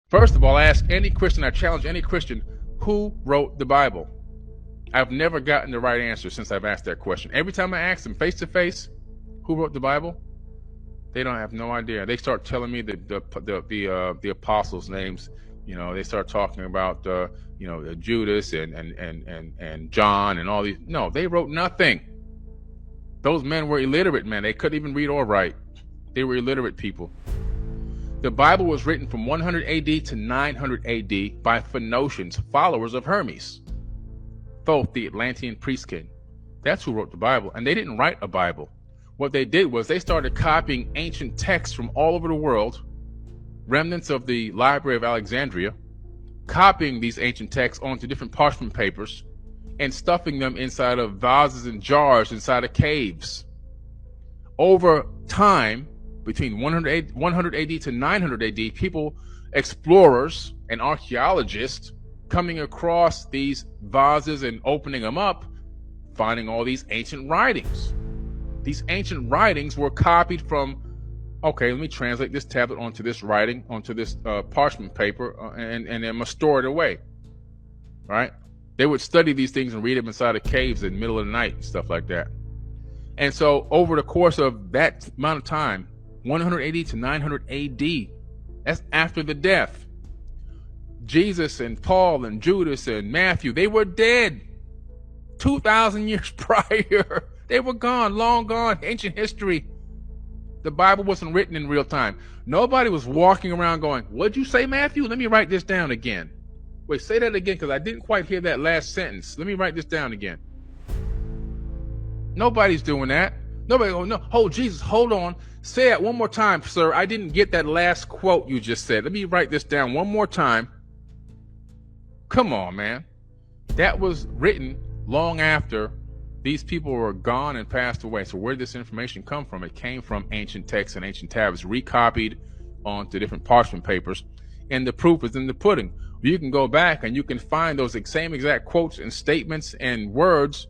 First of all, I ask any Christian, I challenge any Christian, who wrote the Bible? I've never gotten the right answer since I've asked that question. Every time I ask them face to face, who wrote the Bible? They don't have no idea. They start telling me the apostles' names. You know, they start talking about Judas and John and all these. No, they wrote nothing. Those men were illiterate men. They couldn't even read or write. They were illiterate people. The Bible was written from 100 AD to 900 AD by Phoenicians, followers of Hermes. Thoth, the Atlantean priest king. That's who wrote the Bible. And they didn't write a Bible. What they did was they started copying ancient texts from all over the world, remnants of the Library of Alexandria, copying these ancient texts onto different parchment papers and stuffing them inside of vases and jars inside of caves. Over time, between 100 AD to 900 AD, people, explorers and archaeologists, coming across these vases and opening them up, finding all these ancient writings. These ancient writings were copied from, okay, let me translate this tablet onto this writing, onto this parchment paper, and then store it away, right? They would study these things and read them inside of caves in the middle of the night and stuff like that. And so over the course of that amount of time, 180 to 900 AD, that's after the death, Jesus and Paul and Judas and Matthew, they were dead 2,000 years prior. They were gone, long gone, ancient history. The Bible wasn't written in real time. Nobody was walking around going, what'd you say, Matthew? Let me write this down again. Wait, say that again, because I didn't quite hear that last sentence. Let me write this down again. Nobody's doing that. Nobody goes, no, oh, Jesus, hold on. Say it one more time, sir. I didn't get that last quote you just said. Let me write this down one more time. Come on, man. That was written long after these people were gone and passed away. So where did this information come from? It came from ancient texts and ancient tablets, recopied onto different parchment papers. And the proof is in the pudding. You can go back and you can find those same exact quotes and statements and words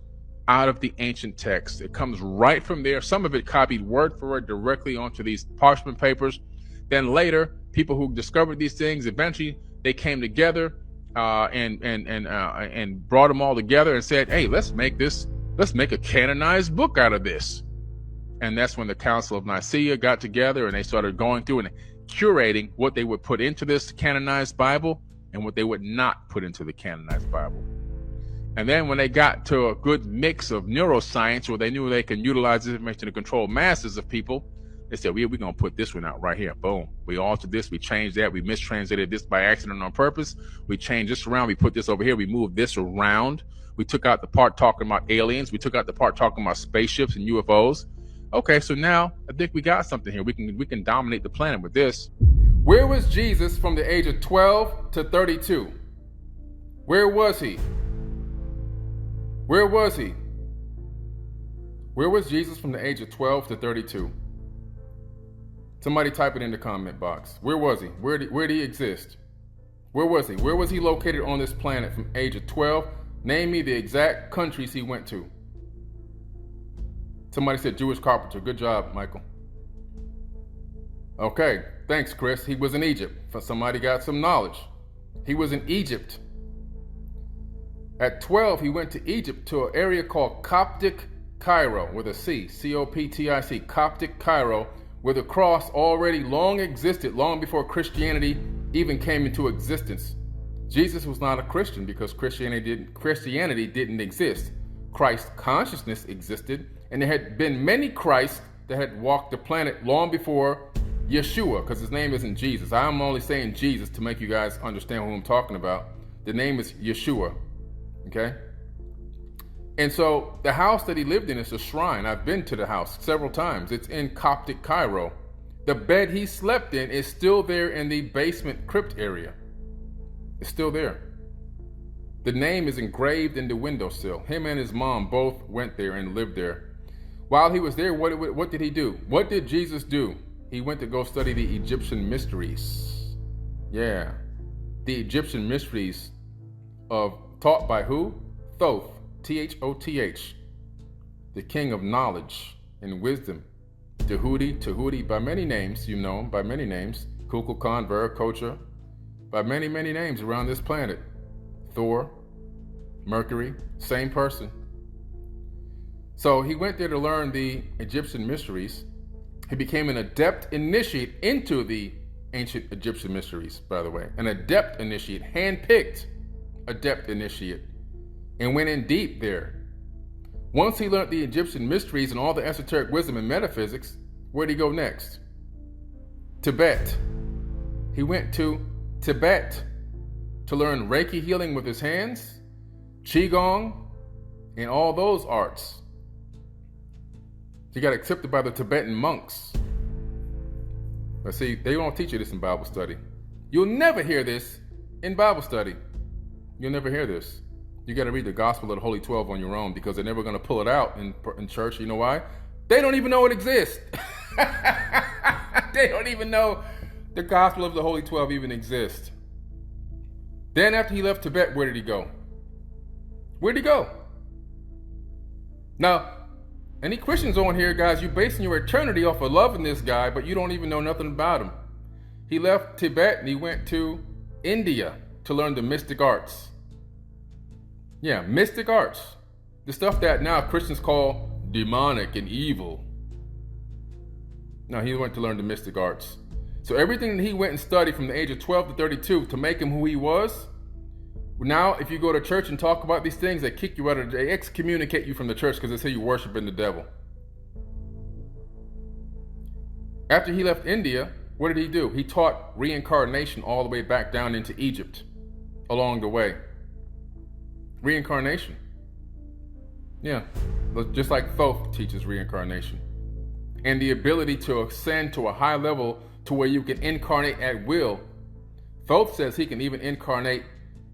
out of the ancient text. It comes right from there. Some of it copied word for word directly onto these parchment papers. Then later, people who discovered these things, eventually they came together and brought them all together and said, hey, let's make a canonized book out of this. And that's when the Council of Nicaea got together and they started going through and curating what they would put into this canonized Bible and what they would not put into the canonized Bible. And then when they got to a good mix of neuroscience where they knew they can utilize this information to control masses of people, they said, we're going to put this one out right here. Boom. We altered this. We changed that. We mistranslated this by accident on purpose. We changed this around. We put this over here. We moved this around. We took out the part talking about aliens. We took out the part talking about spaceships and UFOs. Okay, so now I think we got something here. We can dominate the planet with this. Where was Jesus from the age of 12 to 32? Where was he? Where was he? Where was Jesus from the age of 12 to 32? Somebody type it in the comment box. Where was he? Where did he exist? Where was he? Where was he located on this planet from age of 12? Name me the exact countries he went to. Somebody said Jewish carpenter. Good job, Michael. Okay, thanks, Chris. He was in Egypt. Somebody got some knowledge. He was in Egypt. At 12, he went to Egypt to an area called Coptic Cairo with a C, C-O-P-T-I-C, Coptic Cairo, where the cross already long existed, long before Christianity even came into existence. Jesus was not a Christian because Christianity didn't exist. Christ consciousness existed, and there had been many Christs that had walked the planet long before Yeshua, because his name isn't Jesus. I'm only saying Jesus to make you guys understand who I'm talking about. The name is Yeshua, okay? And so the house that he lived in is a shrine. I've been to the house several times. It's in Coptic Cairo. The bed he slept in is still there in the basement crypt area. It's still there. The name is engraved in the windowsill. Him and his mom both went there and lived there. While he was there, what did he do? What did Jesus do? He went to go study the Egyptian mysteries. Yeah. The Egyptian mysteries taught by who? Thoth. T-H-O-T-H. The king of knowledge and wisdom. Tahuti, by many names, you know him by many names. Kukulkan, Viracocha, by many, many names around this planet. Thor, Mercury, same person. So he went there to learn the Egyptian mysteries. He became an adept initiate into the ancient Egyptian mysteries, by the way. An adept initiate, hand-picked adept initiate, and went in deep there. Once he learned the Egyptian mysteries and all the esoteric wisdom and metaphysics, where'd he go next? Tibet. He went to Tibet to learn Reiki healing with his hands, Qigong, and all those arts. He got accepted by the Tibetan monks. But see, they don't teach you this in Bible study. You'll never hear this in Bible study. You'll never hear this. You got to read the Gospel of the Holy 12 on your own, because they're never going to pull it out in church. You know why? They don't even know it exists. They don't even know the Gospel of the Holy 12 even exists. Then after he left Tibet, where did he go? Where'd he go? Now, any Christians on here, guys, you're basing your eternity off of loving this guy, but you don't even know nothing about him. He left Tibet and he went to India to learn the mystic arts. Yeah, mystic arts. The stuff that now Christians call demonic and evil. No, he went to learn the mystic arts. So everything that he went and studied from the age of 12 to 32 to make him who he was, now if you go to church and talk about these things, they kick you out of, they excommunicate you from the church because they say you're worshiping the devil. After he left India, what did he do? He taught reincarnation all the way back down into Egypt along the way. Reincarnation. Yeah, just like Thoth teaches reincarnation. And the ability to ascend to a high level to where you can incarnate at will. Thoth says he can even incarnate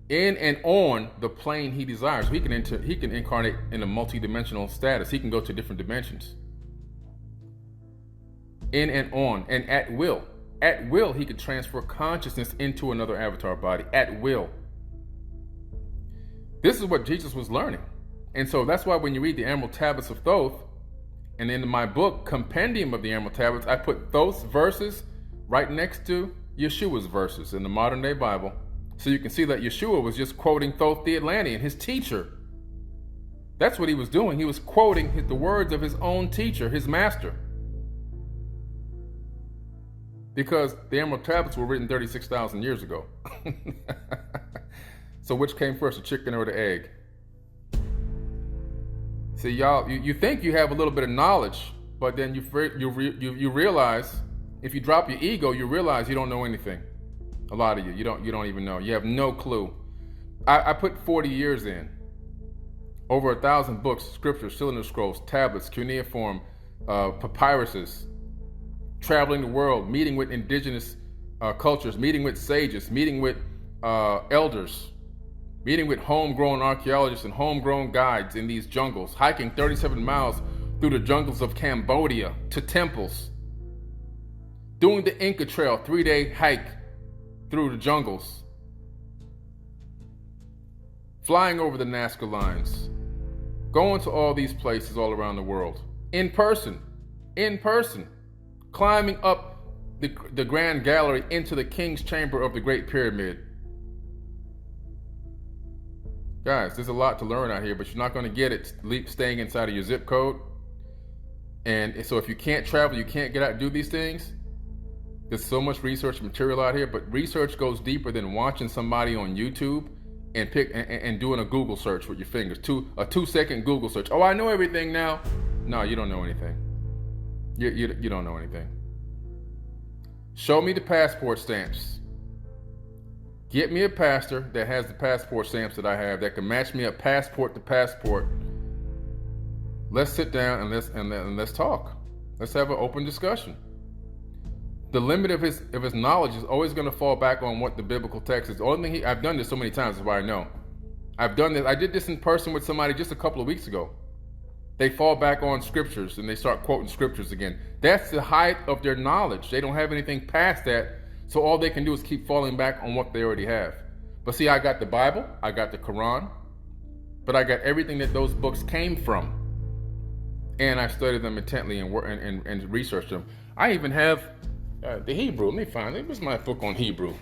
in and on the plane he desires. He can incarnate in a multi-dimensional status. He can go to different dimensions. In and on, and at will. At will, he can transfer consciousness into another avatar body. At will. This is what Jesus was learning. And so that's why when you read the Emerald Tablets of Thoth, and in my book, Compendium of the Emerald Tablets, I put Thoth's verses right next to Yeshua's verses in the modern day Bible. So you can see that Yeshua was just quoting Thoth the Atlantean, his teacher. That's what he was doing. He was quoting the words of his own teacher, his master. Because the Emerald Tablets were written 36,000 years ago. So which came first, the chicken or the egg? See, y'all, you think you have a little bit of knowledge, but then you realize, if you drop your ego, you realize you don't know anything. A lot of you don't even know. You have no clue. I put 40 years in. Over 1,000 books, scriptures, cylinder scrolls, tablets, cuneiform, papyruses, traveling the world, meeting with indigenous cultures, meeting with sages, meeting with elders, meeting with homegrown archaeologists and homegrown guides in these jungles, hiking 37 miles through the jungles of Cambodia to temples, doing the Inca Trail, 3-day hike through the jungles, flying over the Nazca lines, going to all these places all around the world, in person, climbing up the Grand Gallery into the King's Chamber of the Great Pyramid. Guys, there's a lot to learn out here, but you're not going to get it staying inside of your zip code. And so if you can't travel, you can't get out and do these things. There's so much research material out here, but research goes deeper than watching somebody on YouTube and doing a Google search with your fingers. A 2-second Google search. Oh, I know everything now. No, you don't know anything. You don't know anything. Show me the passport stamps. Get me a pastor that has the passport stamps that I have, that can match me up passport to passport. Let's sit down and let's talk. Let's have an open discussion. The limit of his knowledge is always going to fall back on what the biblical text is. The only thing I've done this so many times, is why I know. I've done this. I did this in person with somebody just a couple of weeks ago. They fall back on scriptures and they start quoting scriptures again. That's the height of their knowledge. They don't have anything past that. So all they can do is keep falling back on what they already have. But see, I got the Bible, I got the Quran, but I got everything that those books came from. And I studied them intently and researched them. I even have the Hebrew. Let me find it. Where's my book on Hebrew?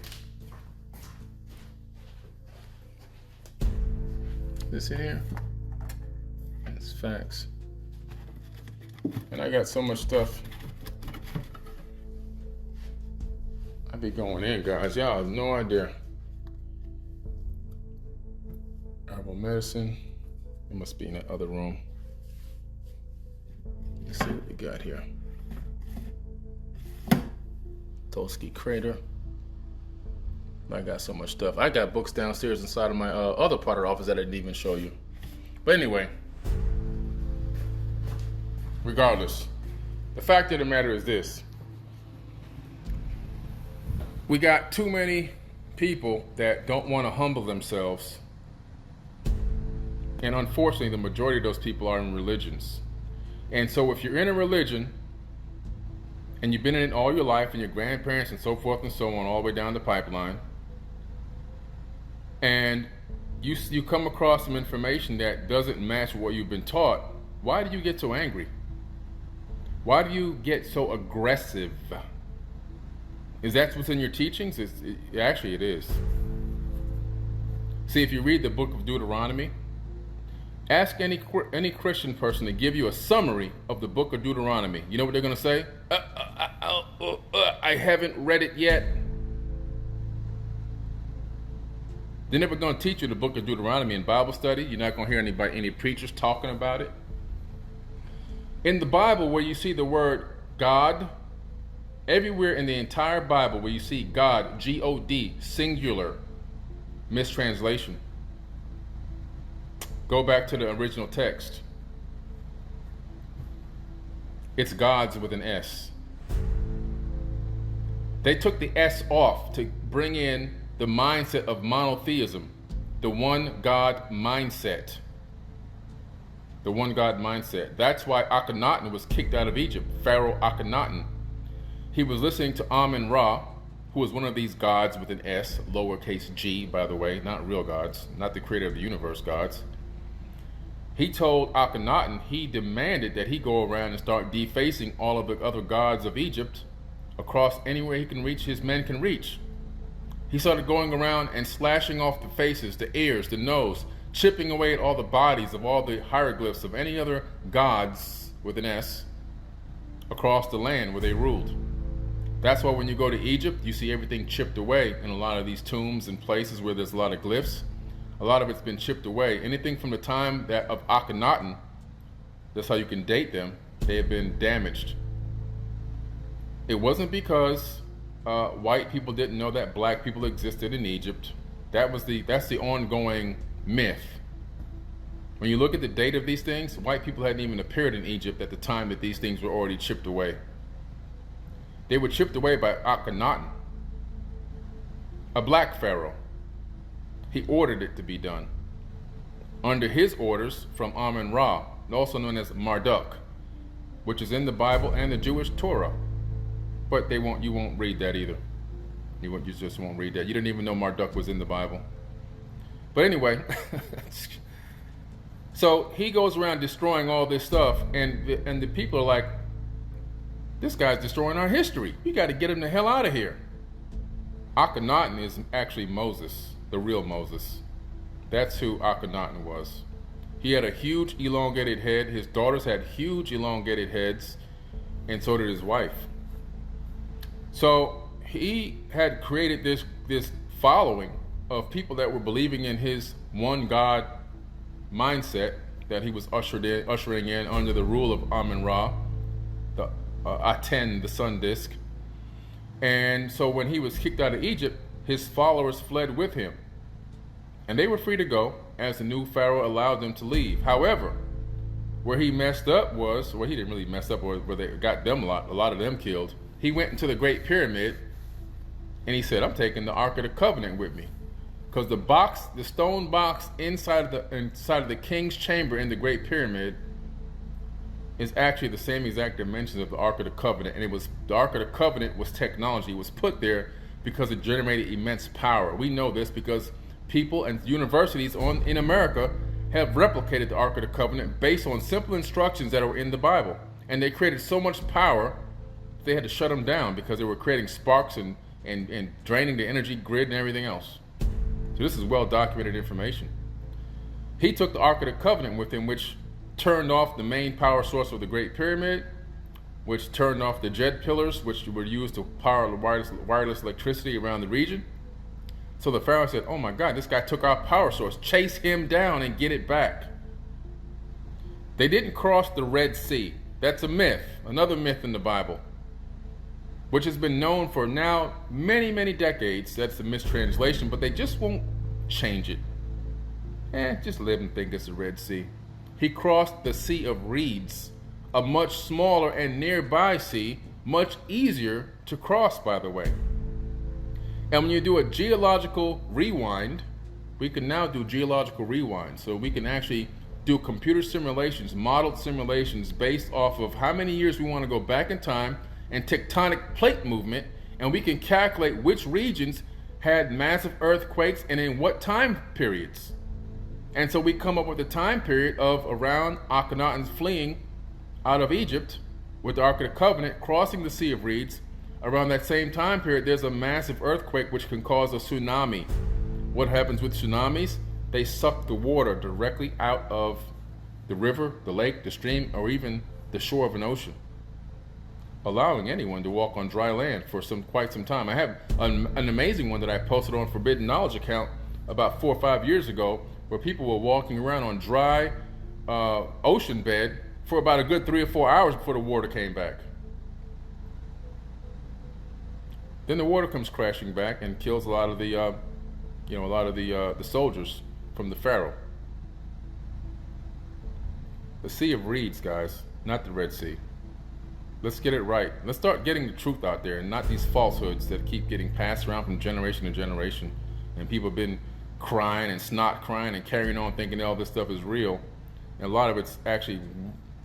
this in here? It's facts. And I got so much stuff. I be going in, guys. Y'all have no idea. Herbal medicine. It must be in that other room. Let's see what we got here. Tolsky Crater. I got so much stuff. I got books downstairs inside of my other part of the office that I didn't even show you. But anyway, regardless, the fact of the matter is this. We got too many people that don't want to humble themselves. And unfortunately, the majority of those people are in religions. And so if you're in a religion, and you've been in it all your life, and your grandparents and so forth and so on, all the way down the pipeline, and you come across some information that doesn't match what you've been taught, why do you get so angry? Why do you get so aggressive? Is that what's in your teachings? Actually, it is. See, if you read the book of Deuteronomy, ask any Christian person to give you a summary of the book of Deuteronomy. You know what they're going to say? I haven't read it yet. They're never going to teach you the book of Deuteronomy in Bible study. You're not going to hear any preachers talking about it. In the Bible, where you see the word God, everywhere in the entire Bible where you see God, G-O-D, singular, mistranslation. Go back to the original text. It's God's with an S. They took the S off to bring in the mindset of monotheism, the one God mindset. The one God mindset. That's why Akhenaten was kicked out of Egypt, Pharaoh Akhenaten. He was listening to Amun-Ra, who was one of these gods with an S, lowercase g, by the way, not real gods, not the creator of the universe gods. He told Akhenaten, he demanded that he go around and start defacing all of the other gods of Egypt across anywhere he can reach, his men can reach. He started going around and slashing off the faces, the ears, the nose, chipping away at all the bodies of all the hieroglyphs of any other gods with an S across the land where they ruled. That's why when you go to Egypt, you see everything chipped away in a lot of these tombs and places where there's a lot of glyphs. A lot of it's been chipped away. Anything from the time of Akhenaten, that's how you can date them, they have been damaged. It wasn't because white people didn't know that black people existed in Egypt. That's the ongoing myth. When you look at the date of these things, white people hadn't even appeared in Egypt at the time that these things were already chipped away. They were chipped away by Akhenaten, a black pharaoh. He ordered it to be done. Under his orders from Amun-Ra, also known as Marduk, which is in the Bible and the Jewish Torah. But you won't read that either. You just won't read that. You didn't even know Marduk was in the Bible. But anyway, so he goes around destroying all this stuff, and the people are like, this guy's destroying our history. We got to get him the hell out of here. Akhenaten is actually Moses, the real Moses. That's who Akhenaten was. He had a huge elongated head. His daughters had huge elongated heads, and so did his wife. So he had created this following of people that were believing in his one God mindset that he was ushering in under the rule of Amun-Ra, the Aten, the sun disk. And so when he was kicked out of Egypt, his followers fled with him. And they were free to go, as the new pharaoh allowed them to leave. However, where he messed up was, well, he didn't really mess up, where they got them a lot of them killed. He went into the Great Pyramid, and he said, I'm taking the Ark of the Covenant with me. Because the stone box inside of the king's chamber in the Great Pyramid is actually the same exact dimensions of the Ark of the Covenant. And the Ark of the Covenant was technology. It was put there because it generated immense power. We know this because people and universities in America have replicated the Ark of the Covenant based on simple instructions that are in the Bible. And they created so much power, they had to shut them down because they were creating sparks and draining the energy grid and everything else. So this is well-documented information. He took the Ark of the Covenant with him, which turned off the main power source of the Great Pyramid, which turned off the jet pillars, which were used to power the wireless electricity around the region. So the Pharaoh said, oh my God, this guy took our power source. Chase him down and get it back. They didn't cross the Red Sea. That's a myth, another myth in the Bible, which has been known for now many, many decades. That's a mistranslation, but they just won't change it. Just live and think it's the Red Sea. He crossed the Sea of Reeds, a much smaller and nearby sea, much easier to cross, by the way. And when you do a geological rewind, we can now do geological rewind. So we can actually do computer simulations, modeled simulations based off of how many years we want to go back in time and tectonic plate movement, and we can calculate which regions had massive earthquakes and in what time periods. And so we come up with a time period of around Akhenaten's fleeing out of Egypt with the Ark of the Covenant, crossing the Sea of Reeds. Around that same time period, there's a massive earthquake which can cause a tsunami. What happens with tsunamis? They suck the water directly out of the river, the lake, the stream, or even the shore of an ocean, allowing anyone to walk on dry land for quite some time. I have an amazing one that I posted on Forbidden Knowledge account about 4 or 5 years ago, where people were walking around on dry ocean bed for about a good 3 or 4 hours before the water came back. Then the water comes crashing back and kills a lot of the soldiers from the Pharaoh. The Sea of Reeds, guys, not the Red Sea. Let's get it right. Let's start getting the truth out there and not these falsehoods that keep getting passed around from generation to generation. And people have been crying and snot crying and carrying on thinking all this stuff is real. And a lot of it's actually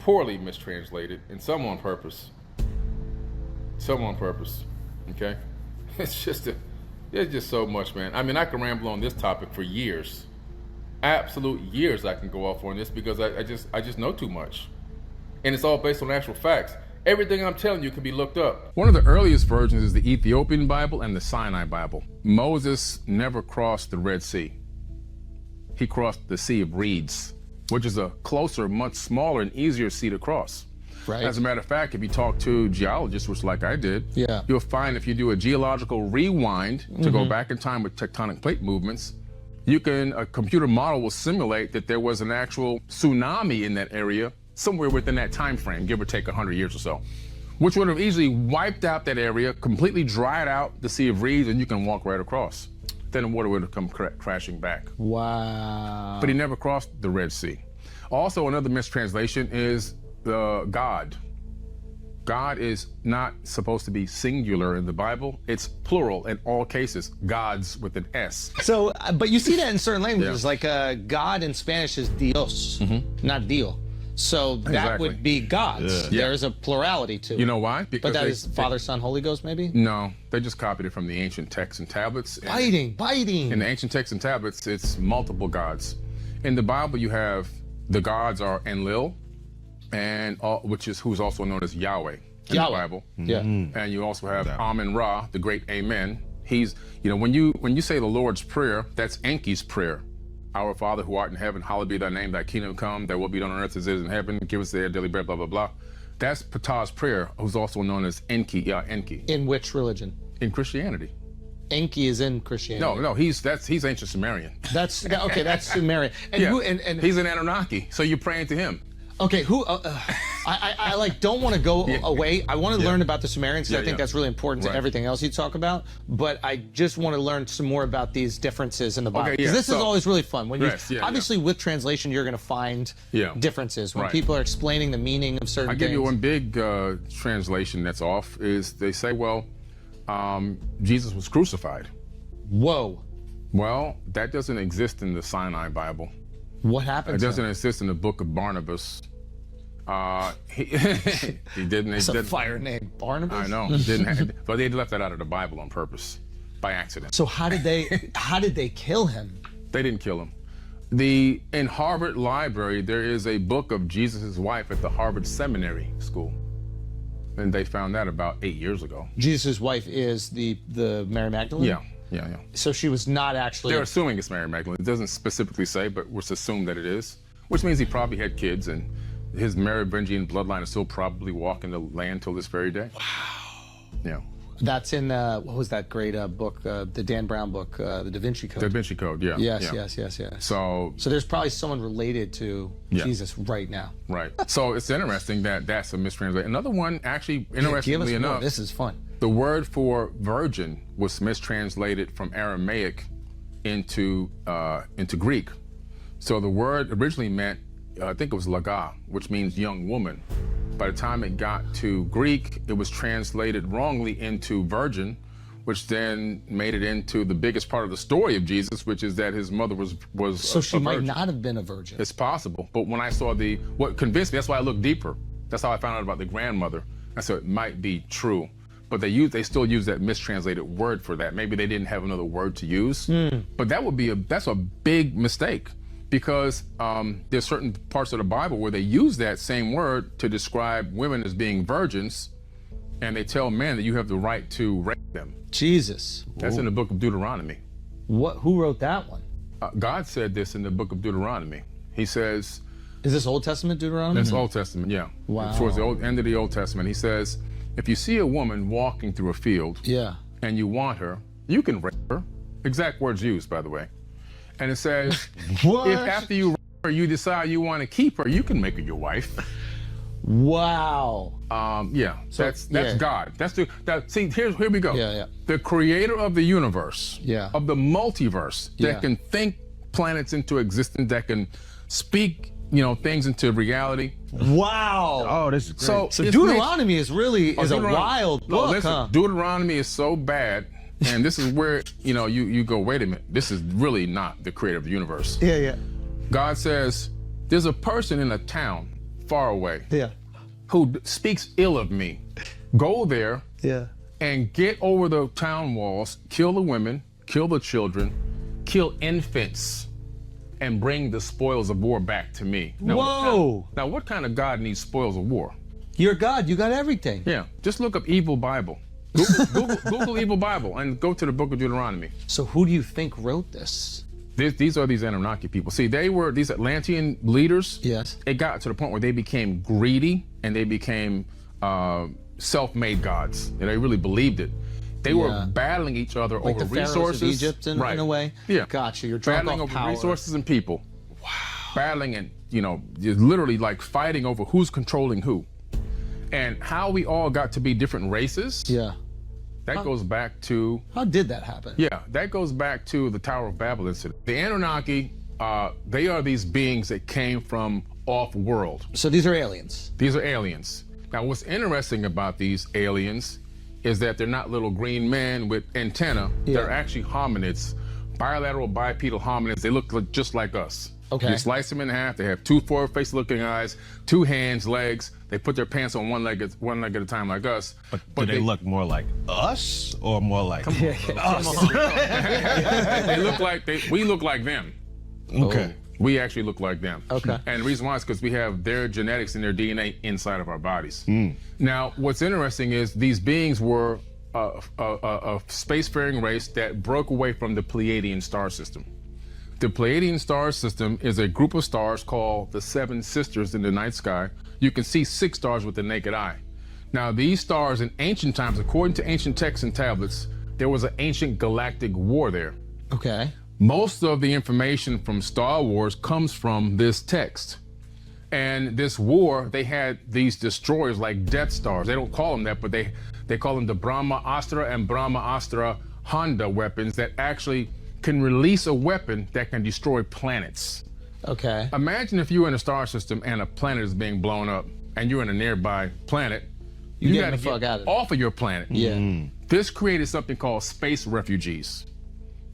poorly mistranslated, and some on purpose. Some on purpose, okay? It's just so much, man. I mean, I can ramble on this topic for years. Absolute years I can go off on this because I just know too much. And it's all based on actual facts. Everything I'm telling you can be looked up. One of the earliest versions is the Ethiopian Bible and the Sinai Bible. Moses never crossed the Red Sea. He crossed the Sea of Reeds, which is a closer, much smaller and easier sea to cross. Right. As a matter of fact, if you talk to geologists, which like I did, you'll find if you do a geological rewind to go back in time with tectonic plate movements, a computer model will simulate that there was an actual tsunami in that area somewhere within that time frame, give or take 100 years or so, which would have easily wiped out that area, completely dried out the Sea of Reeds, and you can walk right across. Then the water would have come crashing back. Wow. But he never crossed the Red Sea. Also, another mistranslation is God. God is not supposed to be singular in the Bible. It's plural in all cases, gods with an S. So, but you see that in certain languages, like God in Spanish is Dios, not Dio. So that would be gods. Yeah. There's a plurality to it. You know why? Because but that is Father, Son, Holy Ghost, maybe? No, they just copied it from the ancient texts and tablets. Biting. In the ancient texts and tablets, it's multiple gods. In the Bible, you have the gods are Enlil, who's also known as Yahweh in the Bible. Yeah. And you also have Amen-Ra, the great Amen. He's, when you say the Lord's Prayer, that's Enki's prayer. Our Father who art in heaven, hallowed be thy name, thy kingdom come, thy will be done on earth as it is in heaven, give us our daily bread, blah, blah, blah. That's Ptah's prayer, who's also known as Enki, Enki. In which religion? In Christianity. Enki is in Christianity. No, he's ancient Sumerian. That's Sumerian. And he's an Anunnaki, so you're praying to him. Okay, I don't want to go away. I want to learn about the Sumerians because I think that's really important to everything else you talk about. But I just want to learn some more about these differences in the Bible. Because this is always really fun. When obviously with translation, you're going to find differences. When people are explaining the meaning of certain things. I'll give you one big translation that's off is they say, well, Jesus was crucified. Whoa. Well, that doesn't exist in the Sinai Bible. What happened? It doesn't exist in the book of Barnabas. He didn't. It's a fire name, Barnabas. I know. Didn't. But they left that out of the Bible on purpose, by accident. So how did they kill him? They didn't kill him. In Harvard Library, there is a book of Jesus' wife at the Harvard Seminary School, and they found that about 8 years ago. Jesus' wife is the Mary Magdalene. Yeah. Yeah. So she was not actually... They're assuming it's Mary Magdalene. It doesn't specifically say, but we're assuming that it is, which means he probably had kids, and his Merovingian bloodline is still probably walking the land till this very day. Wow. Yeah. That's in, what was that great book, the Dan Brown book, The Da Vinci Code? Da Vinci Code, yeah. Yes. So there's probably someone related to Jesus right now. Right. So it's interesting that that's a mistranslation. Another one, actually, interestingly enough, this is fun. The word for virgin was mistranslated from Aramaic into Greek. So the word originally meant, I think it was laga, which means young woman. By the time it got to Greek, it was translated wrongly into virgin, which then made it into the biggest part of the story of Jesus, which is that his mother was So she might not have been a virgin. It's possible. But when I saw what convinced me, that's why I looked deeper. That's how I found out about the grandmother. I said it might be true. But they still use that mistranslated word for that. Maybe they didn't have another word to use. But that's a big mistake. Because there's certain parts of the Bible where they use that same word to describe women as being virgins, and they tell men that you have the right to rape them. Jesus. That's in the book of Deuteronomy. Who wrote that one? God said this in the book of Deuteronomy. He says... Is this Old Testament Deuteronomy? That's Old Testament, yeah. Wow. Towards the end of the Old Testament, he says, if you see a woman walking through a field and you want her, you can rape her. Exact words used, by the way. And it says, if after you rape her, you decide you want to keep her, you can make her your wife. Wow. So, that's God. See, here we go. Yeah. The creator of the universe, of the multiverse, that can think planets into existence, that can speak, things into reality. Wow. Oh, this is great. So Deuteronomy is a wild book. Listen, Deuteronomy is so bad. And this is where, you go, wait a minute, this is really not the creator of the universe. Yeah. God says, there's a person in a town far away who speaks ill of me. Go there and get over the town walls, kill the women, kill the children, kill infants, and bring the spoils of war back to me. Now, Now, what kind of God needs spoils of war? You're God, you got everything. Yeah, just look up evil Bible. Google evil Bible and go to the book of Deuteronomy. So who do you think wrote this? These are these Annunaki people. See, they were these Atlantean leaders. Yes. It got to the point where they became greedy and they became self-made gods. And they really believed it. They were battling each other like over the resources. Of Egypt in a way? Yeah. Gotcha. You're battling over power. resources and people. Wow. Battling and, literally like fighting over who's controlling who. And how we all got to be different races. Yeah. That goes back to... How did that happen? Yeah, that goes back to the Tower of Babel incident. The Anunnaki, they are these beings that came from off-world. So these are aliens? These are aliens. Now, what's interesting about these aliens is that they're not little green men with antenna. They're actually hominids, bilateral bipedal hominids. They look just like us. Okay. You slice them in half. They have two forward-facing looking eyes, two hands, legs. They put their pants on one leg at a time like us. But do they look more like us or more like us? They look like we look like them. Okay. We actually look like them. Okay. And the reason why is because we have their genetics and their DNA inside of our bodies. Now, what's interesting is these beings were a spacefaring race that broke away from the Pleiadian star system. The Pleiadian star system is a group of stars called the Seven Sisters in the night sky. You can see 6 stars with the naked eye. Now, these stars in ancient times, according to ancient texts and tablets, there was an ancient galactic war there. Okay. Most of the information from Star Wars comes from this text. And this war, they had these destroyers like Death Stars. They don't call them that, but they call them the Brahma-Astra and Brahma-Astra Honda weapons that actually can release a weapon that can destroy planets. Okay. Imagine if you were in a star system and a planet is being blown up and you're in a nearby planet. You got to get off of your planet. Yeah. This created something called space refugees.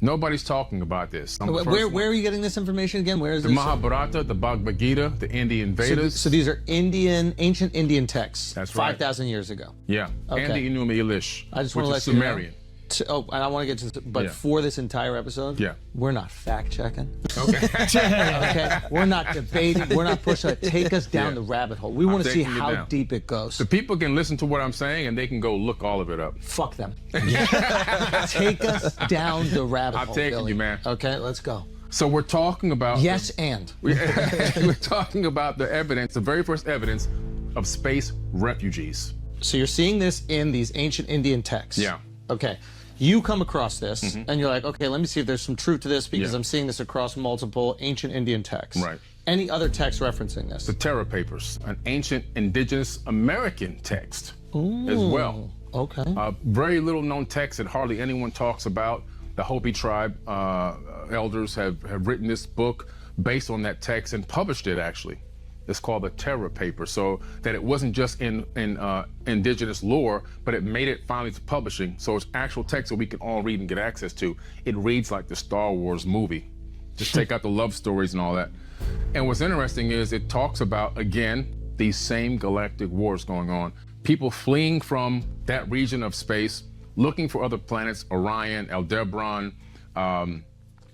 Nobody's talking about this. Where are you getting this information again? Where is the Mahabharata, the Bhagavad Gita, the Indian Vedas? So these are ancient Indian texts. That's right. 5,000 years ago. Yeah. Okay. And the Enuma Elish, I just which want to is Sumerian. And I want to get to this, but for this entire episode, we're not fact checking. Okay. Okay. We're not debating. We're not pushing it. Take us down the rabbit hole. We want to see how deep it goes. The people can listen to what I'm saying and they can go look all of it up. Fuck them. Take us down the rabbit hole. I'm taking Billy. you, man. Okay, let's go. So we're talking about we're talking about the evidence, the very first evidence of space refugees. So you're seeing this in these ancient Indian texts. Yeah. Okay. You come across this and you're like, okay, let me see if there's some truth to this because I'm seeing this across multiple ancient Indian texts. Right. Any other text referencing this? The Terra Papers, an ancient indigenous American text as well. Okay. Very little known text that hardly anyone talks about. The Hopi tribe elders have written this book based on that text and published it, actually. It's called the Terra Paper, so that it wasn't just in indigenous lore, but it made it finally to publishing. So it's actual text that we can all read and get access to. It reads like the Star Wars movie. Just take out the love stories and all that. And what's interesting is it talks about, again, these same galactic wars going on. People fleeing from that region of space, looking for other planets, Orion, Aldebaran,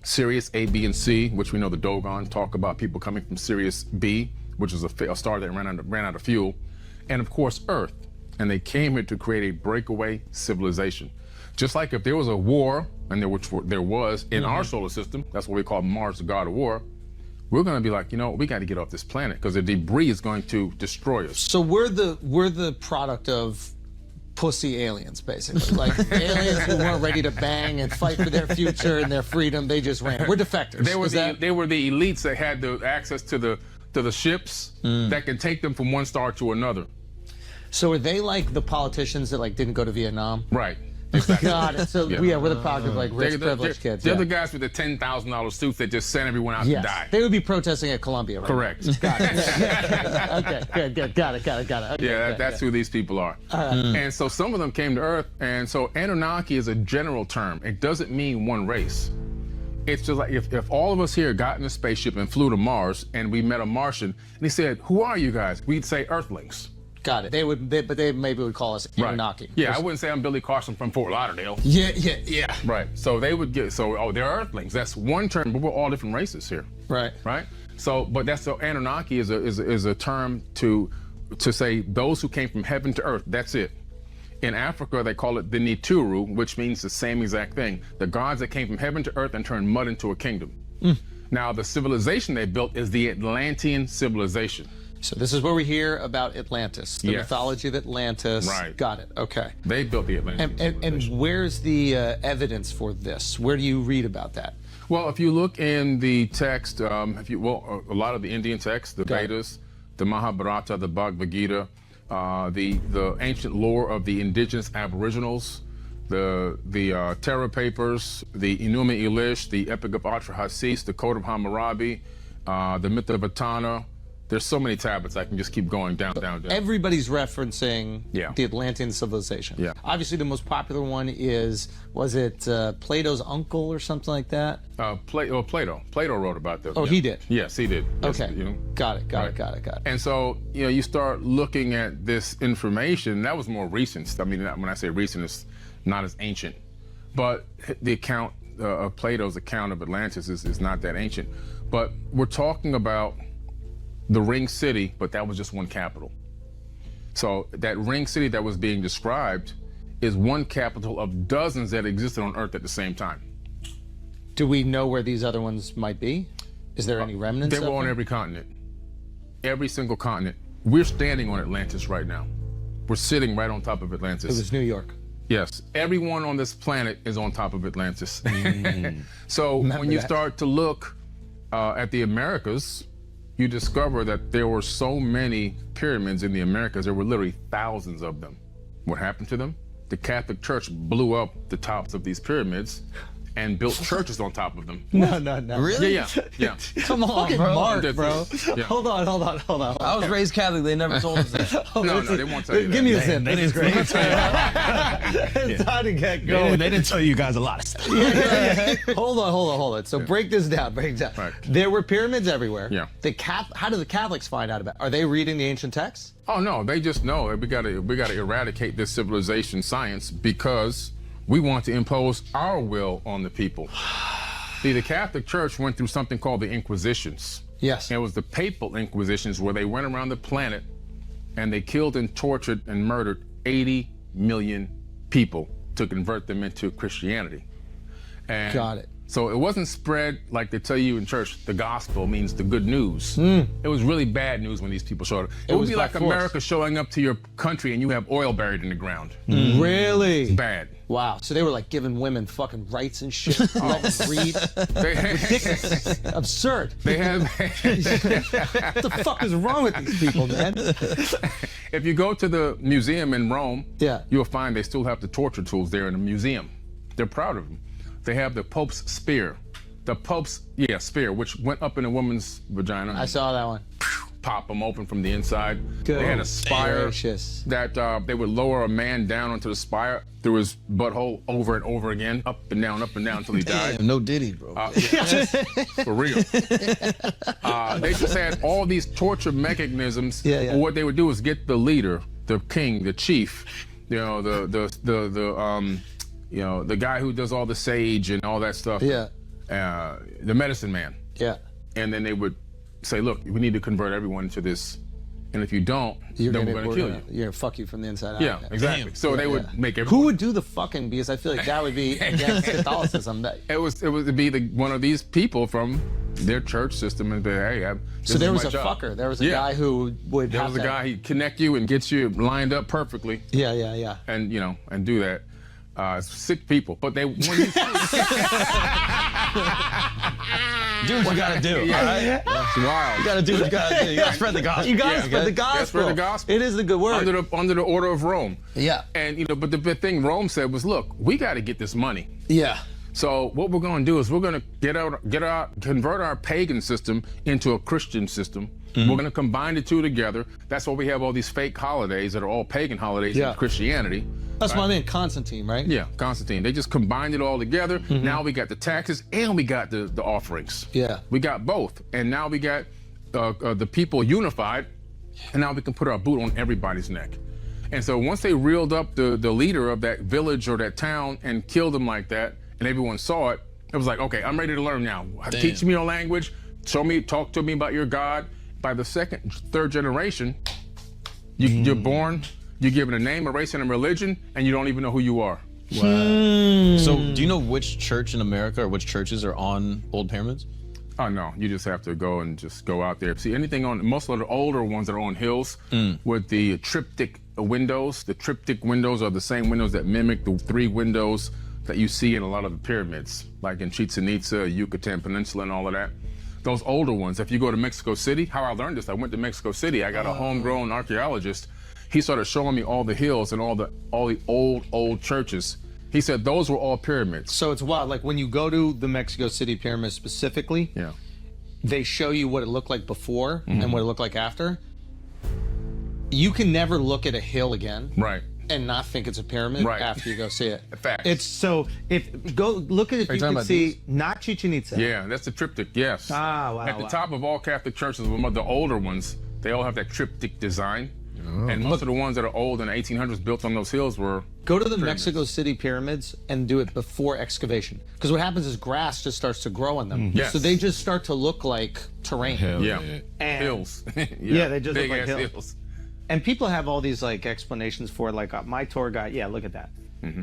Sirius A, B, and C, which we know the Dogon talk about people coming from Sirius B, which is a star that ran out of fuel, and of course Earth. And they came here to create a breakaway civilization. Just like if there was a war, and there was in our solar system, that's what we call Mars, the god of war, we're going to be like, you know, we got to get off this planet because the debris is going to destroy us. So we're the product of pussy aliens, basically. Like aliens who weren't ready to bang and fight for their future and their freedom. They just ran. We're defectors. They were the elites that had the access to the ships that can take them from one star to another. So are they like the politicians that like didn't go to Vietnam? Right. Exactly. God, so we're the product of like rich, privileged kids. They're the guys with the $10,000 suits that just sent everyone out to die. They would be protesting at Columbia, right? Correct. Got it. Okay, good. Got it. Okay, that's who these people are. And so some of them came to Earth, and so Annunaki is a general term. It doesn't mean one race. It's just like if all of us here got in a spaceship and flew to Mars, and we met a Martian, and he said, "Who are you guys?" We'd say Earthlings. Got it. They maybe would call us Annunaki. Right. Yeah, I wouldn't say I'm Billy Carson from Fort Lauderdale. Yeah. Right. So they would get they're Earthlings. That's one term, but we're all different races here. Right. Right. So, but Annunaki is a term to say those who came from heaven to earth. That's it. In Africa, they call it the Nituru, which means the same exact thing. The gods that came from heaven to earth and turned mud into a kingdom. Now, the civilization they built is the Atlantean civilization. So this is where we hear about Atlantis, the mythology of Atlantis. Right. Got it. Okay. They built the Atlantis. And where's the evidence for this? Where do you read about that? Well, if you look in the text, a lot of the Indian texts, the Vedas, the Mahabharata, the Bhagavad Gita, the ancient lore of the indigenous aboriginals, the Terra Papers, the Enuma Elish, the Epic of Atrahasis, the Code of Hammurabi, the Myth of Etana. There's so many tablets, I can just keep going down. Everybody's referencing the Atlantean civilization. Yeah. Obviously, the most popular one was it Plato's uncle or something like that? Plato. Plato wrote about this. Oh, he did? Yes, he did. Yes, okay. Got it. And so, you start looking at this information. That was more recent. I mean, when I say recent, it's not as ancient. But the account of Plato's account of Atlantis is not that ancient. But we're talking about the ring city, but that was just one capital. So that ring city that was being described is one capital of dozens that existed on Earth at the same time. Do we know where these other ones might be? Is there any remnants? They were on every continent. Every single continent. We're standing on Atlantis right now. We're sitting right on top of Atlantis. It was New York. Yes, everyone on this planet is on top of Atlantis. So when you start to look at the Americas, you discover that there were so many pyramids in the Americas. There were literally thousands of them. What happened to them? The Catholic Church blew up the tops of these pyramids and built churches on top of them. No. Really? Yeah. Come on, bro. Mark, bro. Yeah. Hold on. I was raised Catholic. They never told us that. No, they won't tell you that. Give me a sip. They didn't Great. It's time to get going. They didn't tell you guys a lot of stuff. Hold on. So break this down. Right. There were pyramids everywhere. Yeah. How do the Catholics find out about it? Are they reading the ancient texts? Oh no, they just know that we gotta eradicate this civilization science because we want to impose our will on the people. See, the Catholic Church went through something called the Inquisitions. Yes. And it was the Papal Inquisitions, where they went around the planet and they killed and tortured and murdered 80 million people to convert them into Christianity. And got it. So it wasn't spread like they tell you in church, the gospel means the good news. It was really bad news when these people showed up. It would be like America showing up to your country and you have oil buried in the ground. Really? It's bad. Wow. So they were like giving women fucking rights and shit. Let them read. Ridiculous. Absurd. They have. What the fuck is wrong with these people, man? If you go to the museum in Rome, yeah, you'll find they still have the torture tools there in the museum. They're proud of them. They have the Pope's spear. The Pope's, spear, which went up in a woman's vagina. I saw that one. Pop them open from the inside. Good. They had a spire gracious. that they would lower a man down onto the spire through his butthole over and over again, up and down until he died. Damn, no Diddy, bro. For real. They just had all these torture mechanisms. Yeah. What they would do is get the leader, the king, the chief, the guy who does all the sage and all that stuff. Yeah. The medicine man. Yeah. And then they would say, look, we need to convert everyone to this. And if you don't, then we're going to kill you. You're going to fuck you from the inside out. Yeah, exactly. Damn. So they would make everyone. Who would do the fucking? Because I feel like that would be against Catholicism. It would be one of these people from their church system and be, hey, so there was a fucker. There was a guy who would. There was a guy. He'd connect you and get you lined up perfectly. Yeah. And and do that. Sick people, but they. Do what you gotta do. Yeah. All right? That's wild. You gotta do what you gotta do. You gotta spread the gospel. You gotta spread the gospel. Spread the gospel. It is the good word. Under the order of Rome. Yeah. And but the big thing Rome said was, look, we got to get this money. Yeah. So what we're going to do is we're going to convert our pagan system into a Christian system. We're going to combine the two together. That's why we have all these fake holidays that are all pagan holidays in Christianity. That's my man Constantine, right? Yeah, Constantine. They just combined it all together. Now we got the taxes and we got the offerings. Yeah. We got both. And now we got the people unified, and now we can put our boot on everybody's neck. And so once they reeled up the leader of that village or that town and killed him like that, and everyone saw it, it was like, okay, I'm ready to learn now. Damn. Teach me your language. Talk to me about your God. By the second, third generation, you're born, you're given a name, a race, and a religion, and you don't even know who you are. Wow. So do you know which church in America or which churches are on old pyramids? Oh, no, you just have to go out there. See, anything on, most of the older ones that are on hills with the triptych windows. The triptych windows are the same windows that mimic the 3 windows that you see in a lot of the pyramids, like in Chichen Itza, Yucatan Peninsula, and all of that. Those older ones, if you go to Mexico City, how I learned this, I went to Mexico City, I got a homegrown archaeologist. He started showing me all the hills and all the old churches. He said those were all pyramids. So it's wild, like when you go to the Mexico City pyramids specifically, they show you what it looked like before and what it looked like after. You can never look at a hill again. Right. And not think it's a pyramid after you go see it. Fact. It's so, if go look at it, you can see not Chichen Itza. Yeah, that's the triptych, yes. Ah, wow. At the top of all Catholic churches, the older ones, they all have that triptych design. And most of the ones that are old in the 1800s built on those hills were Go to the Mexico City pyramids and do it before excavation. Because what happens is grass just starts to grow on them. Yes. So they just start to look like terrain. And hills. Yeah, they just big look like ass hills. And people have all these like explanations for it, like my tour guide. Yeah, look at that.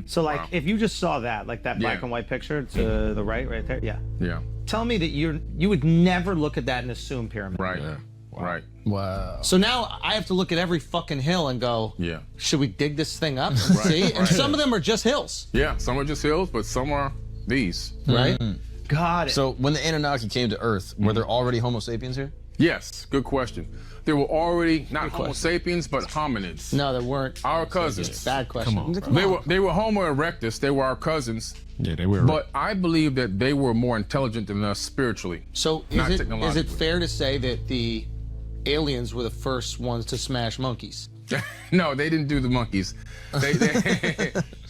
So like if you just saw that, like that black and white picture to the right there. Yeah. Tell me that you would never look at that and assume pyramid. Right. Right. Wow. So now I have to look at every fucking hill and go, should we dig this thing up? See? And some of them are just hills. Yeah, some are just hills, but some are these. Right? Got it. So when the Anunnaki came to Earth, were there already Homo sapiens here? Yes, good question. There were already not Homo sapiens, but hominids. No, there weren't. Our cousins. Bad question. Come on. They were Homo erectus. They were our cousins. Yeah, they were. But I believe that they were more intelligent than us spiritually. So is it fair to say that the aliens were the first ones to smash monkeys? No, they didn't do the monkeys.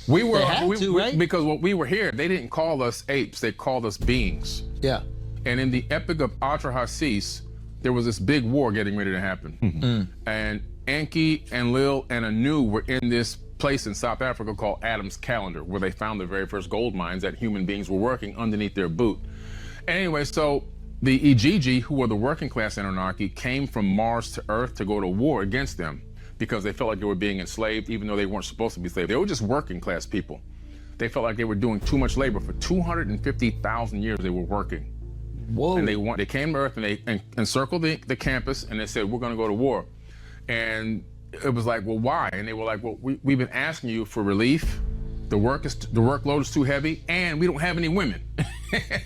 We were right? Because when we were here, they didn't call us apes. They called us beings. Yeah. And in the Epic of Atrahasis, there was this big war getting ready to happen. And Enki and Lil and Anu were in this place in South Africa called Adam's Calendar, where they found the very first gold mines that human beings were working underneath their boot. Anyway, so the Ijiji, who were the working class Anunnaki, came from Mars to Earth to go to war against them because they felt like they were being enslaved, even though they weren't supposed to be enslaved. They were just working class people. They felt like they were doing too much labor. For 250,000 years, they were working. Whoa. And they came to Earth and they encircled the campus and they said, we're going to go to war. And it was like, well, why? And they were like, well, we've been asking you for relief. The workload is too heavy, and we don't have any women.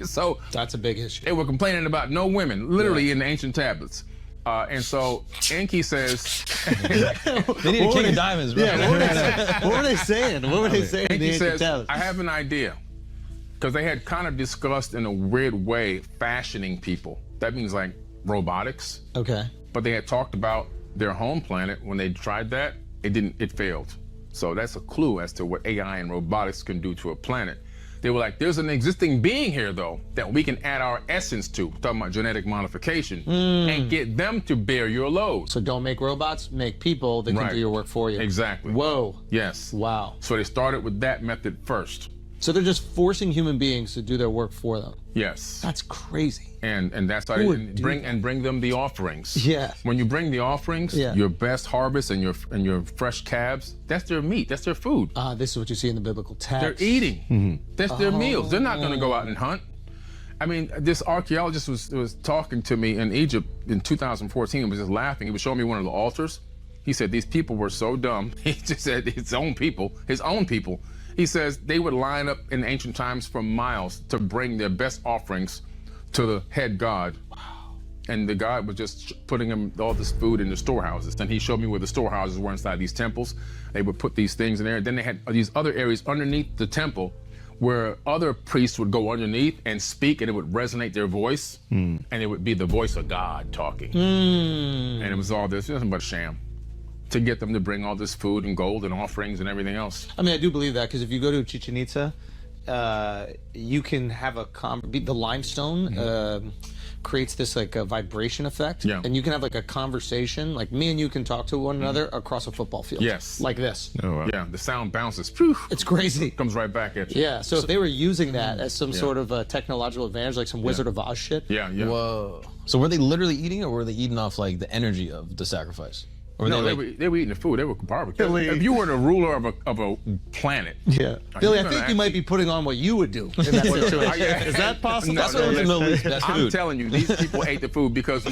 So that's a big issue. They were complaining about no women, literally in the ancient tablets. And so Enki says, they need a king of diamonds, bro. Yeah, what were they saying? What were they saying? Enki says, I have an idea. Because they had kind of discussed in a weird way fashioning people. That means like robotics. Okay. But they had talked about their home planet. When they tried that, it failed. So that's a clue as to what AI and robotics can do to a planet. They were like, there's an existing being here, though, that we can add our essence to, talking about genetic modification, and get them to bear your load. So don't make robots, make people that can do your work for you. Exactly. Whoa. Yes. Wow. So they started with that method first. So they're just forcing human beings to do their work for them. Yes. That's crazy. And that's how they bring them the offerings. Yeah. When you bring the offerings, your best harvest and your fresh calves, that's their meat, that's their food. This is what you see in the biblical text. They're eating. That's their meals. They're not going to go out and hunt. I mean, this archaeologist was talking to me in Egypt in 2014 and was just laughing. He was showing me one of the altars. He said these people were so dumb. He just said his own people. He says they would line up in ancient times for miles to bring their best offerings to the head god. Wow. And the god was just putting them all this food in the storehouses. And he showed me where the storehouses were inside these temples. They would put these things in there. Then they had these other areas underneath the temple where other priests would go underneath and speak, and it would resonate their voice. And it would be the voice of God talking. And it was all this, nothing but a sham, to get them to bring all this food and gold and offerings and everything else. I mean, I do believe that, because if you go to Chichen Itza, you can have the limestone creates this like a vibration effect, and you can have like a conversation, like me and you can talk to one another across a football field. Yes. Like this. Oh, wow. Yeah, the sound bounces. Phew, it's crazy. Comes right back at you. Yeah, so if they were using that as some sort of a technological advantage, like some Wizard of Oz shit. Yeah. Whoa. So were they literally eating, or were they eating off like the energy of the sacrifice? Or no, they were eating the food. They were barbecuing. If you were the ruler of a planet, Billy, I think you might be putting on what you would do in that situation. Is that possible? That's what the Middle East best food. I'm telling you, these people ate the food because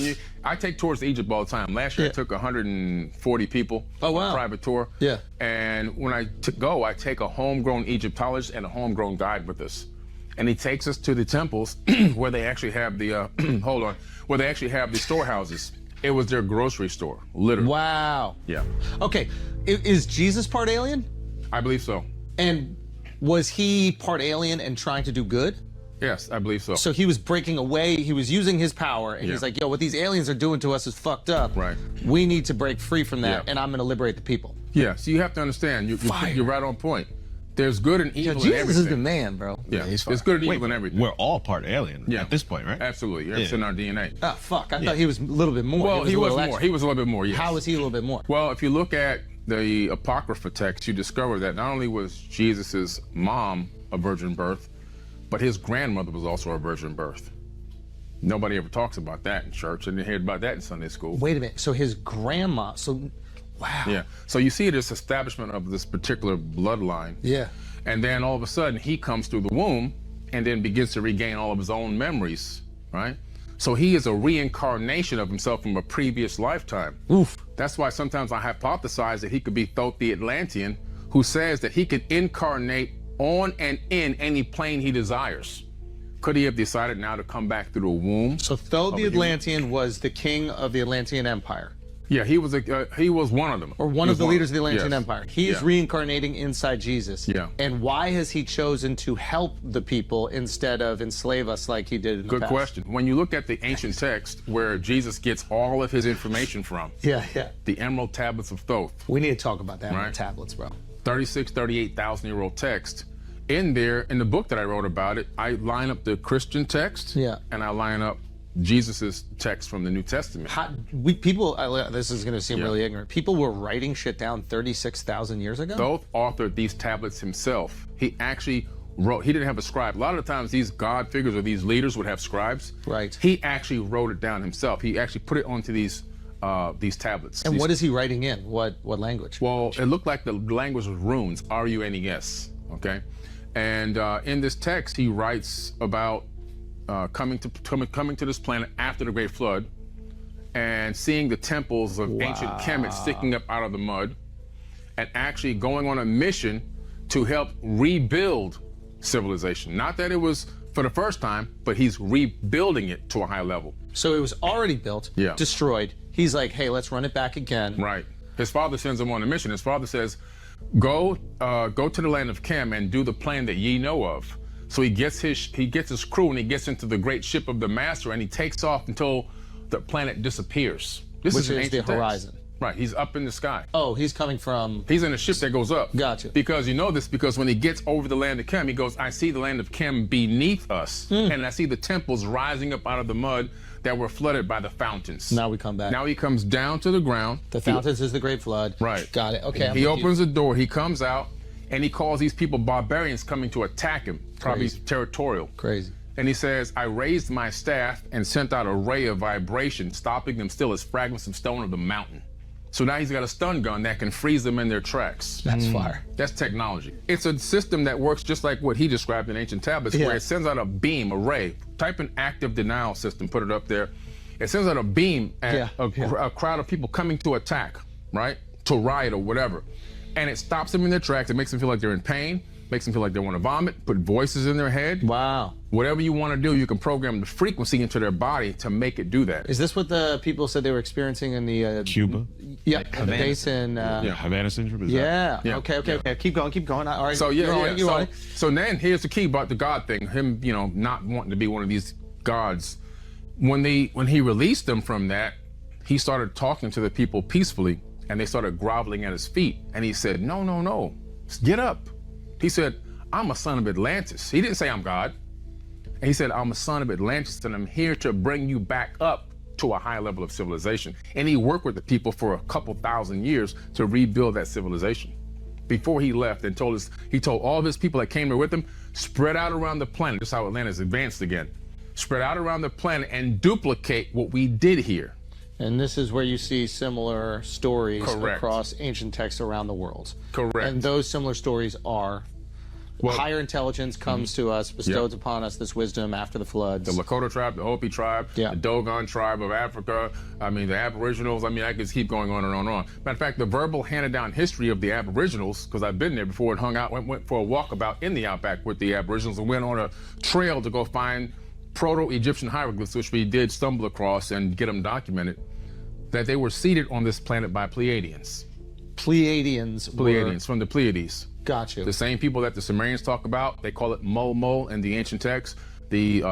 I take tours to Egypt all the time. Last year I took 140 people on a private tour. Yeah. And when I go, I take a homegrown Egyptologist and a homegrown guide with us. And he takes us to the temples where they actually have the where they actually have the storehouses. It was their grocery store, literally. Wow. Yeah. Okay, is Jesus part alien? I believe so. And was he part alien and trying to do good? Yes, I believe so. So he was breaking away, he was using his power, and he's like, yo, what these aliens are doing to us is fucked up. Right. We need to break free from that, and I'm gonna liberate the people. Yeah, so you have to understand, you're right on point. There's good and evil in everything. Jesus is the man, bro. Yeah, there's good and evil in everything. We're all part alien at this point, right? Absolutely. It's in our DNA. Oh, fuck. I thought he was a little bit more. Well, he was more. He was a little bit more, yes. How was he a little bit more? Well, if you look at the Apocrypha text, you discover that not only was Jesus's mom a virgin birth, but his grandmother was also a virgin birth. Nobody ever talks about that in church, and they hear about that in Sunday school. Wait a minute. So his grandma, wow. Yeah. So you see this establishment of this particular bloodline. Yeah. And then all of a sudden he comes through the womb and then begins to regain all of his own memories, right? So he is a reincarnation of himself from a previous lifetime. Oof. That's why sometimes I hypothesize that he could be Thoth the Atlantean, who says that he could incarnate on and in any plane he desires. Could he have decided now to come back through the womb? So Thoth the Atlantean was the king of the Atlantean Empire. Yeah, he was one of them. Or one of the leaders of the Atlantean Empire. He is reincarnating inside Jesus. Yeah. And why has he chosen to help the people instead of enslave us like he did in the past? Good question. When you look at the ancient text where Jesus gets all of his information from, the Emerald Tablets of Thoth. We need to talk about that on the tablets, bro. 38,000-year-old text. In there, in the book that I wrote about it, I line up the Christian text and I line up Jesus's text from the New Testament. This is going to seem really ignorant. People were writing shit down 36,000 years ago? Thoth authored these tablets himself. He actually wrote, he didn't have a scribe. A lot of the times these God figures or these leaders would have scribes. Right. He actually wrote it down himself. He actually put it onto these tablets. And what is he writing in? What language? Well, it looked like the language was runes, R-U-N-E-S, okay? And in this text, he writes about coming to this planet after the Great Flood and seeing the temples of ancient Kemet sticking up out of the mud and actually going on a mission to help rebuild civilization. Not that it was for the first time, but he's rebuilding it to a high level. So it was already built, destroyed. He's like, hey, let's run it back again. Right. His father sends him on a mission. His father says, go to the land of Chem and do the plan that ye know of. So he gets his crew and he gets into the great ship of the master and he takes off until the planet disappears. Which is the horizon. Right, he's up in the sky. Oh, he's coming from... He's in a ship that goes up. Gotcha. Because you know this, because when he gets over the land of Chem, he goes, I see the land of Chem beneath us, and I see the temples rising up out of the mud that were flooded by the fountains. Now we come back. Now he comes down to the ground. The fountains is the Great Flood. Right. Got it. Okay. He opens the door, he comes out, and he calls these people barbarians coming to attack him, probably territorial. Crazy. And he says, I raised my staff and sent out a ray of vibration, stopping them still as fragments of stone of the mountain. So now he's got a stun gun that can freeze them in their tracks. That's fire. That's technology. It's a system that works just like what he described in ancient tablets, where it sends out a beam, a ray. Type in active denial system, put it up there. It sends out a beam at a crowd of people coming to attack, right? To riot or whatever. And it stops them in their tracks. It makes them feel like they're in pain, makes them feel like they want to vomit, put voices in their head. Wow. Whatever you want to do, you can program the frequency into their body to make it do that. Is this what the people said they were experiencing in the... Cuba? Yeah, the base in... Havana syndrome? Is yeah. Yeah. Okay. Keep going. All right. So, so then here's the key about the God thing. Him, not wanting to be one of these gods. When he released them from that, he started talking to the people peacefully, and they started groveling at his feet. And he said, no, get up. He said, I'm a son of Atlantis. He didn't say I'm God. And he said, I'm a son of Atlantis, and I'm here to bring you back up to a high level of civilization. And he worked with the people for a couple thousand years to rebuild that civilization. Before he left and he told all of his people that came there with him, spread out around the planet. This is how Atlantis advanced again. Spread out around the planet and duplicate what we did here. And this is where you see similar stories across ancient texts around the world. Correct. And those similar stories are higher intelligence comes to us, bestows upon us this wisdom after the floods. The Lakota tribe, the Hopi tribe, the Dogon tribe of Africa, the Aboriginals. I could keep going on and on and on. Matter of fact, the verbal handed down history of the Aboriginals, because I've been there before and hung out, went for a walkabout in the outback with the Aboriginals and went on a trail to go find Proto-Egyptian hieroglyphs, which we did stumble across and get them documented, that they were seated on this planet by Pleiadians. Pleiadians from the Pleiades. Gotcha. The same people that the Sumerians talk about, they call it Mo in the ancient texts. The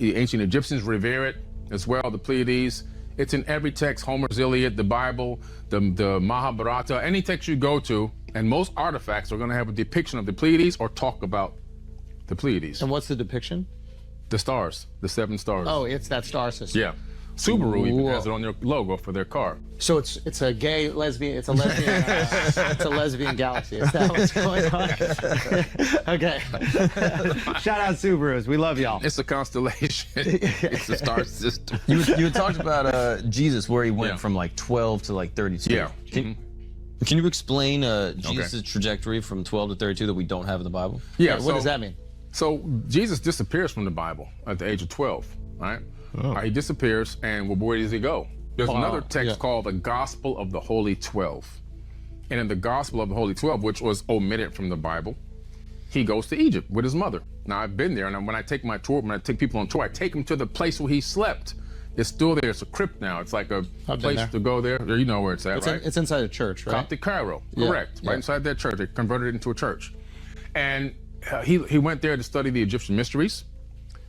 ancient Egyptians revere it as well, the Pleiades. It's in every text, Homer's Iliad, the Bible, the Mahabharata, any text you go to, and most artifacts are going to have a depiction of the Pleiades or talk about the Pleiades. And what's the depiction? The stars, the 7 stars. Oh, it's that star system. Yeah. Subaru even has it on their logo for their car. So it's a gay lesbian. It's a lesbian. It's a lesbian galaxy. Is that what's going on? Okay. Shout out Subarus. We love y'all. It's a constellation. It's a star system. You had talked about Jesus, where he went from like 12 to like 32. Yeah. Can you explain Jesus' trajectory from 12 to 32 that we don't have in the Bible? Yeah. What does that mean? So Jesus disappears from the Bible at the age of 12, right? He disappears, and where does he go? There's another text called the Gospel of the Holy 12. And in the Gospel of the Holy 12, which was omitted from the Bible, he goes to Egypt with his mother. Now, I've been there, and when I take people on tour, I take them to the place where he slept. It's still there. It's a crypt now. It's like a place to go there. You know where it's at, right? It's inside a church, right? Coptic Cairo, correct. Right inside that church. They converted it into a church. And he went there to study the Egyptian mysteries.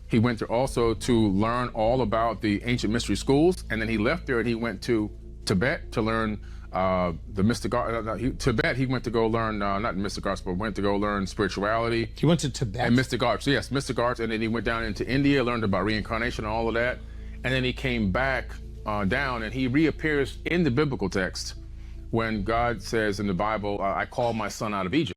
He went there also to learn all about the ancient mystery schools, and then he left there and he went to Tibet to learn the mystic art. Tibet, he went to go learn, not mystic arts, but went to go learn spirituality. He went to Tibet? And mystic arts, yes, mystic arts, and then he went down into India, learned about reincarnation and all of that. and then he came back down, and he reappears in the biblical text when God says in the Bible, I called my son out of Egypt.